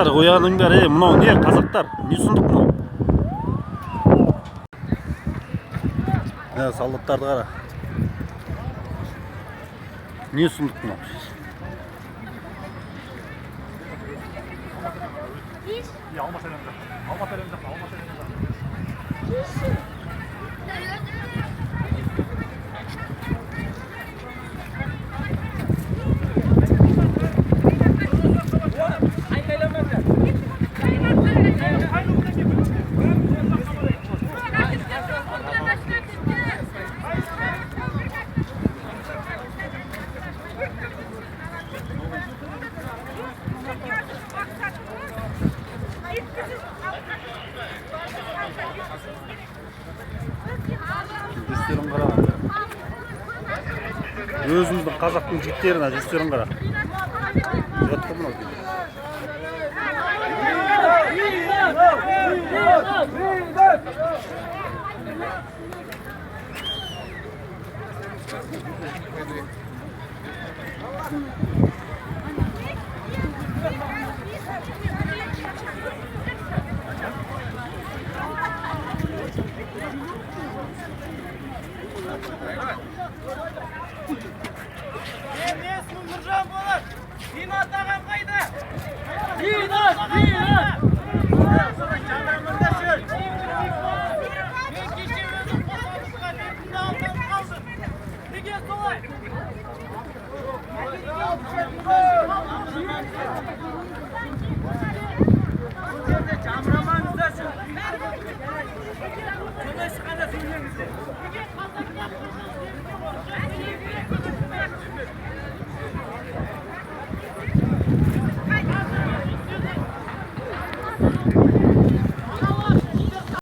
Солдаттар ояныңдар, мынау не қазақтар? Не сұмдық мынау? Солдаттарды қара. Не сұмдық мынау? Жүстерін қара. Өзіміздің қазақтың жігіттеріне жүстерін қара. Жатты мынау. Нұржан болып, Динат ағам қайда? Динат! Жандармында жүр. Мен кеше өзім қосалысыға бетімді алдым қалдым. Неге солай? Жамырамаңыздар жүр. Сондай шыққанда сөйлеңіздер.